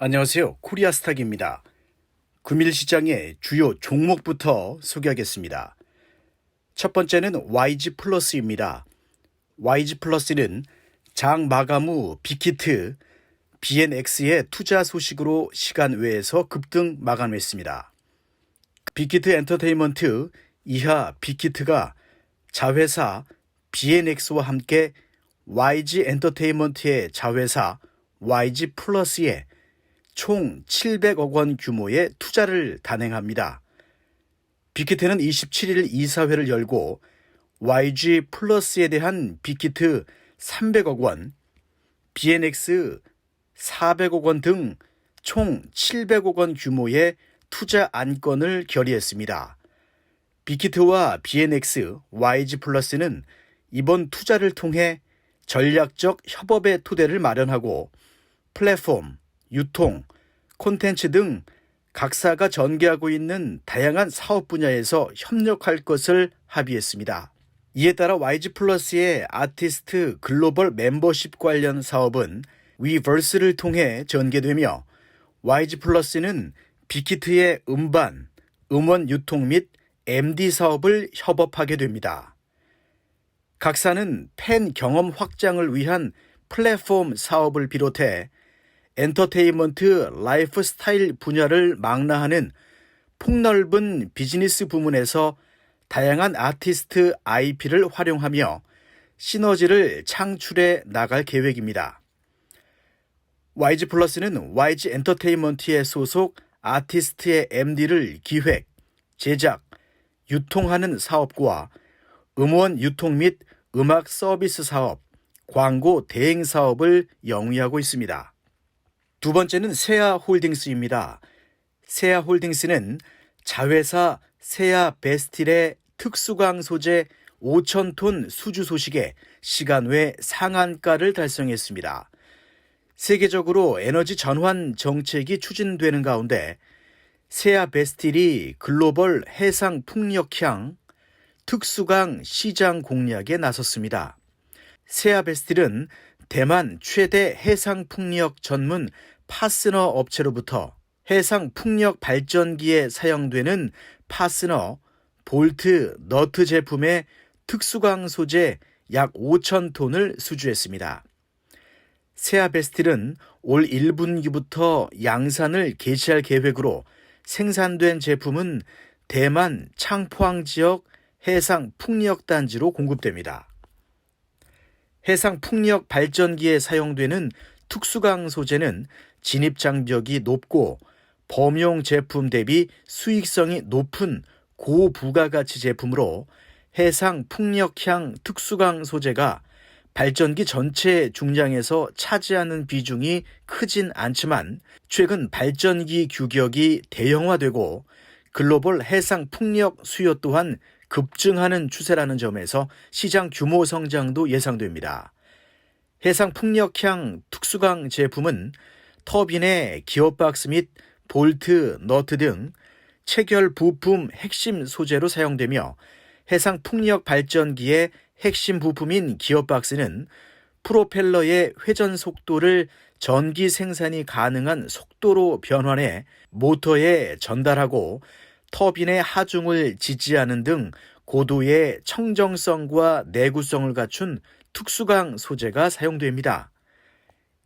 안녕하세요. 코리아스탁입니다. 금일시장의 주요 종목부터 소개하겠습니다. 첫 번째는 YG 플러스입니다. YG 플러스는 장 마감 후 빅히트 BNX의 투자 소식으로 시간 외에서 급등 마감했습니다. 빅히트 엔터테인먼트 이하 빅히트가 자회사 BNX와 함께 YG 엔터테인먼트의 자회사 YG 플러스에 총 700억 원 규모의 투자를 단행합니다. 빅히트는 27일 이사회를 열고 YG 플러스에 대한 빅히트 300억 원, BNX 400억 원 등 총 700억 원 규모의 투자 안건을 결의했습니다. 빅히트와 BNX, YG 플러스는 이번 투자를 통해 전략적 협업의 토대를 마련하고 플랫폼, 유통, 콘텐츠 등 각사가 전개하고 있는 다양한 사업 분야에서 협력할 것을 합의했습니다. 이에 따라 YG 플러스의 아티스트 글로벌 멤버십 관련 사업은 위버스를 통해 전개되며 YG 플러스는 빅히트의 음반, 음원 유통 및 MD 사업을 협업하게 됩니다. 각사는 팬 경험 확장을 위한 플랫폼 사업을 비롯해 엔터테인먼트 라이프스타일 분야를 망라하는 폭넓은 비즈니스 부문에서 다양한 아티스트 IP를 활용하며 시너지를 창출해 나갈 계획입니다. YG 플러스는 YG 엔터테인먼트의 소속 아티스트의 MD를 기획, 제작, 유통하는 사업과 음원 유통 및 음악 서비스 사업, 광고 대행 사업을 영위하고 있습니다. 두 번째는 세아홀딩스입니다. 세아홀딩스는 자회사 세아베스틸의 특수강 소재 5,000톤 수주 소식에 시간 외 상한가를 달성했습니다. 세계적으로 에너지 전환 정책이 추진되는 가운데 세아베스틸이 글로벌 해상 풍력향 특수강 시장 공략에 나섰습니다. 세아베스틸은 대만 최대 해상풍력 전문 파스너 업체로부터 해상풍력 발전기에 사용되는 파스너, 볼트, 너트 제품의 특수강 소재 약 5,000톤을 수주했습니다. 세아베스틸은 올 1분기부터 양산을 개시할 계획으로 생산된 제품은 대만 창포항 지역 해상풍력단지로 공급됩니다. 해상풍력 발전기에 사용되는 특수강 소재는 진입장벽이 높고 범용 제품 대비 수익성이 높은 고부가가치 제품으로 해상풍력향 특수강 소재가 발전기 전체 중량에서 차지하는 비중이 크진 않지만 최근 발전기 규격이 대형화되고 글로벌 해상풍력 수요 또한 급증하는 추세라는 점에서 시장 규모 성장도 예상됩니다. 해상풍력향 특수강 제품은 터빈의 기어박스 및 볼트, 너트 등 체결 부품 핵심 소재로 사용되며 해상풍력 발전기의 핵심 부품인 기어박스는 프로펠러의 회전 속도를 전기 생산이 가능한 속도로 변환해 모터에 전달하고 터빈의 하중을 지지하는 등 고도의 청정성과 내구성을 갖춘 특수강 소재가 사용됩니다.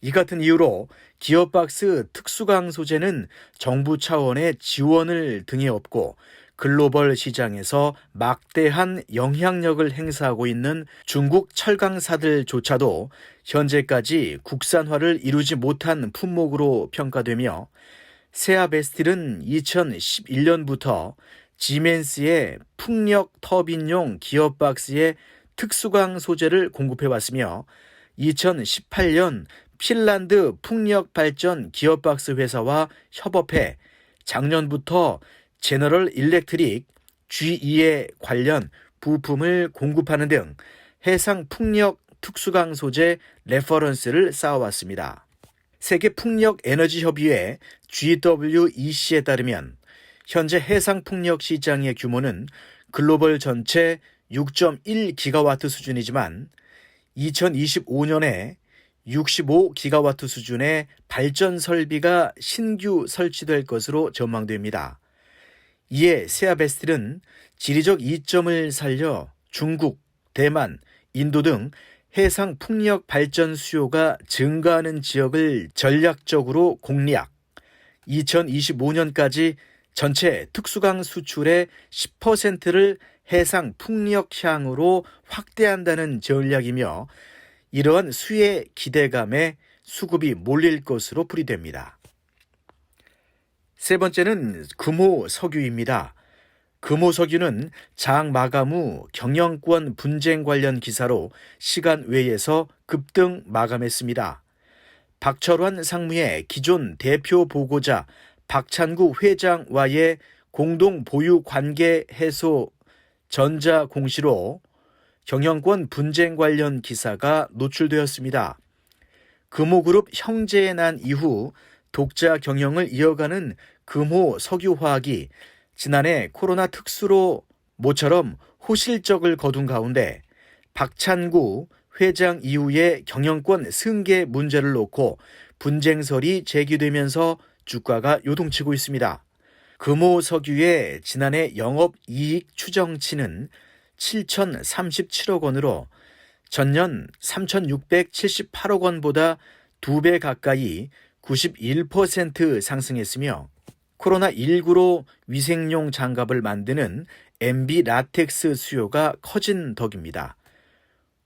이 같은 이유로 기어박스 특수강 소재는 정부 차원의 지원을 등에 업고 글로벌 시장에서 막대한 영향력을 행사하고 있는 중국 철강사들조차도 현재까지 국산화를 이루지 못한 품목으로 평가되며 세아베스틸은 2011년부터 지멘스의 풍력 터빈용 기어박스의 특수강 소재를 공급해왔으며 2018년 핀란드 풍력 발전 기어박스 회사와 협업해 작년부터 제너럴 일렉트릭 GE에 관련 부품을 공급하는 등 해상 풍력 특수강 소재 레퍼런스를 쌓아왔습니다. 세계풍력에너지협의회 GWEC에 따르면 현재 해상풍력 시장의 규모는 글로벌 전체 6.1기가와트 수준이지만 2025년에 65기가와트 수준의 발전 설비가 신규 설치될 것으로 전망됩니다. 이에 세아베스틸은 지리적 이점을 살려 중국, 대만, 인도 등 해상 풍력 발전 수요가 증가하는 지역을 전략적으로 공략, 2025년까지 전체 특수강 수출의 10%를 해상 풍력향으로 확대한다는 전략이며 이러한 수혜 기대감에 수급이 몰릴 것으로 풀이됩니다. 세 번째는 금호석유입니다. 금호석유는 장 마감 후 경영권 분쟁 관련 기사로 시간 외에서 급등 마감했습니다. 박철환 상무의 기존 대표 보고자 박찬구 회장와의 공동 보유 관계 해소 전자 공시로 경영권 분쟁 관련 기사가 노출되었습니다. 금호그룹 형제에 난 이후 독자 경영을 이어가는 금호석유화학이 지난해 코로나 특수로 모처럼 호실적을 거둔 가운데 박찬구 회장 이후의 경영권 승계 문제를 놓고 분쟁설이 제기되면서 주가가 요동치고 있습니다. 금호석유의 지난해 영업이익 추정치는 7,037억 원으로 전년 3,678억 원보다 2배 가까이 91% 상승했으며 코로나19로 위생용 장갑을 만드는 MB 라텍스 수요가 커진 덕입니다.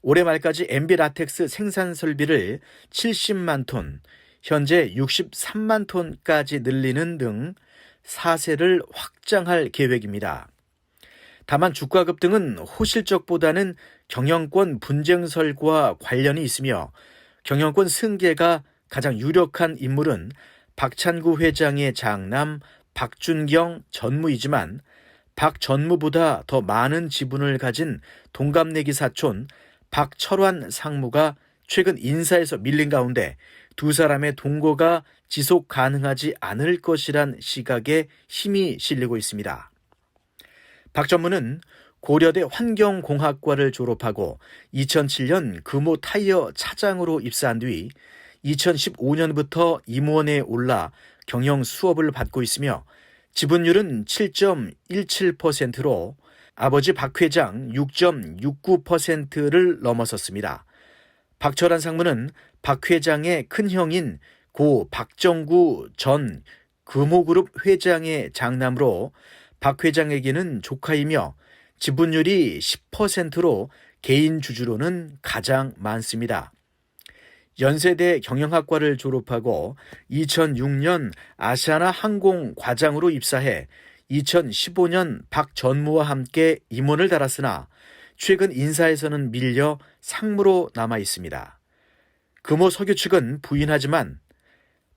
올해 말까지 MB 라텍스 생산 설비를 70만 톤, 현재 63만 톤까지 늘리는 등 사세를 확장할 계획입니다. 다만 주가 급등은 호실적보다는 경영권 분쟁설과 관련이 있으며 경영권 승계가 가장 유력한 인물은 박찬구 회장의 장남 박준경 전무이지만 박 전무보다 더 많은 지분을 가진 동갑내기 사촌 박철환 상무가 최근 인사에서 밀린 가운데 두 사람의 동거가 지속 가능하지 않을 것이란 시각에 힘이 실리고 있습니다. 박 전무는 고려대 환경공학과를 졸업하고 2007년 금호 타이어 차장으로 입사한 뒤 2015년부터 임원에 올라 경영 수업을 받고 있으며 지분율은 7.17%로 아버지 박 회장 6.69%를 넘어섰습니다. 박철환 상무는 박 회장의 큰형인 고 박정구 전 금호그룹 회장의 장남으로 박 회장에게는 조카이며 지분율이 10%로 개인 주주로는 가장 많습니다. 연세대 경영학과를 졸업하고 2006년 아시아나 항공 과장으로 입사해 2015년 박 전무와 함께 임원을 달았으나 최근 인사에서는 밀려 상무로 남아 있습니다. 금호석유 측은 부인하지만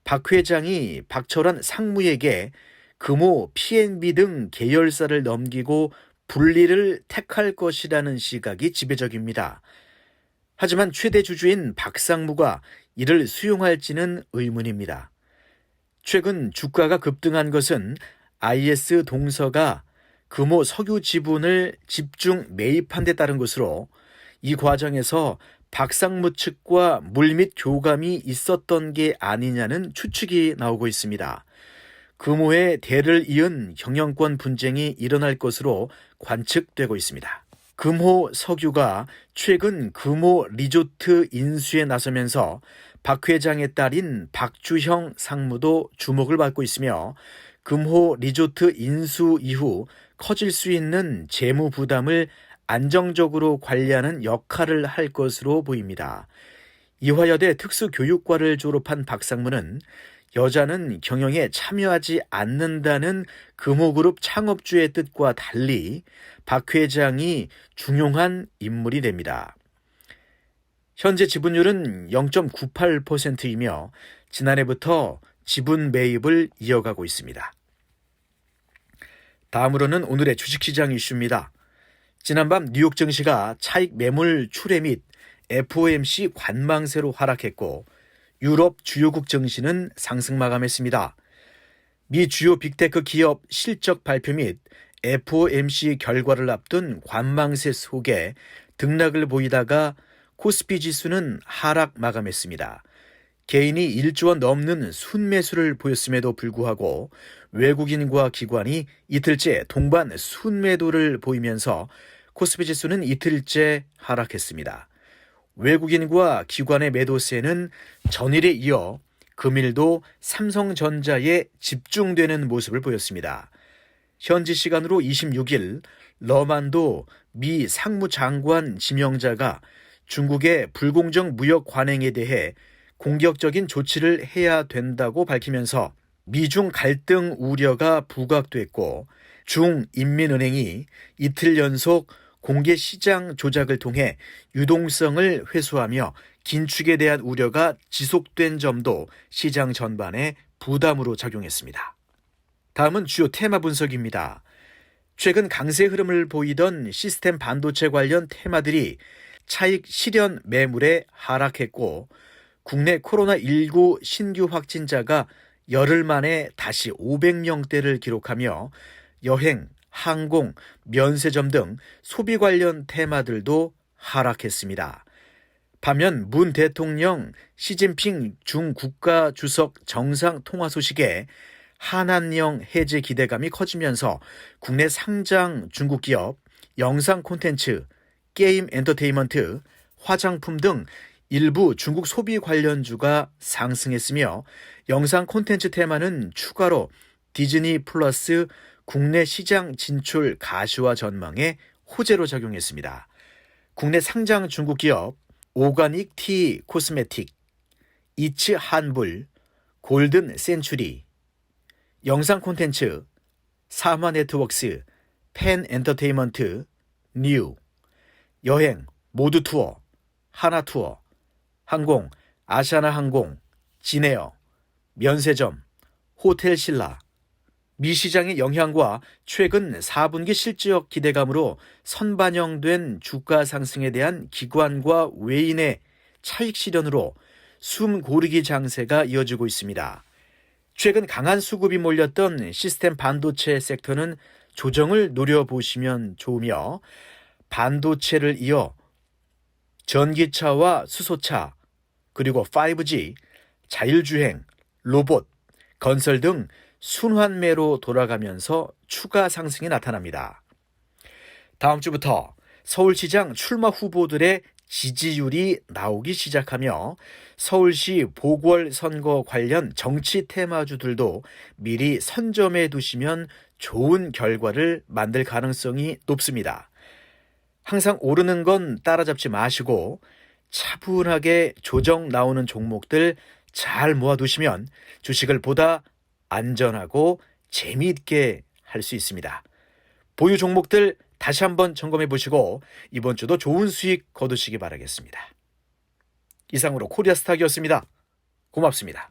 박 회장이 박철환 상무에게 금호 P&B 등 계열사를 넘기고 분리를 택할 것이라는 시각이 지배적입니다. 하지만 최대 주주인 박 상무가 이를 수용할지는 의문입니다. 최근 주가가 급등한 것은 IS 동서가 금호 석유 지분을 집중 매입한 데 따른 것으로 이 과정에서 박 상무 측과 물밑 교감이 있었던 게 아니냐는 추측이 나오고 있습니다. 금호의 대를 이은 경영권 분쟁이 일어날 것으로 관측되고 있습니다. 금호 석유가 최근 금호 리조트 인수에 나서면서 박 회장의 딸인 박주형 상무도 주목을 받고 있으며 금호 리조트 인수 이후 커질 수 있는 재무 부담을 안정적으로 관리하는 역할을 할 것으로 보입니다. 이화여대 특수교육과를 졸업한 박 상무는 여자는 경영에 참여하지 않는다는 금호그룹 창업주의 뜻과 달리 박 회장이 중용한 인물이 됩니다. 현재 지분율은 0.98%이며 지난해부터 지분 매입을 이어가고 있습니다. 다음으로는 오늘의 주식시장 이슈입니다. 지난밤 뉴욕 증시가 차익 매물 출회 및 FOMC 관망세로 하락했고 유럽 주요국 증시는 상승 마감했습니다. 미 주요 빅테크 기업 실적 발표 및 FOMC 결과를 앞둔 관망세 속에 등락을 보이다가 코스피 지수는 하락 마감했습니다. 개인이 1조 원 넘는 순매수를 보였음에도 불구하고 외국인과 기관이 이틀째 동반 순매도를 보이면서 코스피 지수는 이틀째 하락했습니다. 외국인과 기관의 매도세는 전일에 이어 금일도 삼성전자에 집중되는 모습을 보였습니다. 현지 시간으로 26일 러만도 미 상무장관 지명자가 중국의 불공정 무역 관행에 대해 공격적인 조치를 해야 된다고 밝히면서 미중 갈등 우려가 부각됐고 중인민은행이 이틀 연속 공개 시장 조작을 통해 유동성을 회수하며 긴축에 대한 우려가 지속된 점도 시장 전반에 부담으로 작용했습니다. 다음은 주요 테마 분석입니다. 최근 강세 흐름을 보이던 시스템 반도체 관련 테마들이 차익 실현 매물에 하락했고 국내 코로나19 신규 확진자가 열흘 만에 다시 500명대를 기록하며 여행, 항공, 면세점 등 소비 관련 테마들도 하락했습니다. 반면 문 대통령, 시진핑 중국가 주석 정상 통화 소식에 한한령 해제 기대감이 커지면서 국내 상장 중국 기업, 영상 콘텐츠, 게임 엔터테인먼트, 화장품 등 일부 중국 소비 관련주가 상승했으며 영상 콘텐츠 테마는 추가로 디즈니 플러스 국내 시장 진출 가시화 전망에 호재로 작용했습니다. 국내 상장 중국 기업 오가닉 티 코스메틱, 이츠 한불, 골든 센츄리, 영상 콘텐츠 사마 네트워크스, 펜 엔터테인먼트, 뉴, 여행 모두 투어, 하나 투어, 항공 아시아나 항공, 진에어, 면세점, 호텔 신라, 미 시장의 영향과 최근 4분기 실적 기대감으로 선반영된 주가 상승에 대한 기관과 외인의 차익 실현으로 숨 고르기 장세가 이어지고 있습니다. 최근 강한 수급이 몰렸던 시스템 반도체 섹터는 조정을 노려보시면 좋으며 반도체를 이어 전기차와 수소차, 그리고 5G, 자율주행, 로봇, 건설 등 순환매로 돌아가면서 추가 상승이 나타납니다. 다음 주부터 서울시장 출마 후보들의 지지율이 나오기 시작하며 서울시 보궐선거 관련 정치 테마주들도 미리 선점해 두시면 좋은 결과를 만들 가능성이 높습니다. 항상 오르는 건 따라잡지 마시고 차분하게 조정 나오는 종목들 잘 모아두시면 주식을 보다 안전하고 재미있게 할 수 있습니다. 보유 종목들 다시 한번 점검해 보시고 이번 주도 좋은 수익 거두시기 바라겠습니다. 이상으로 코리아스탁이었습니다. 고맙습니다.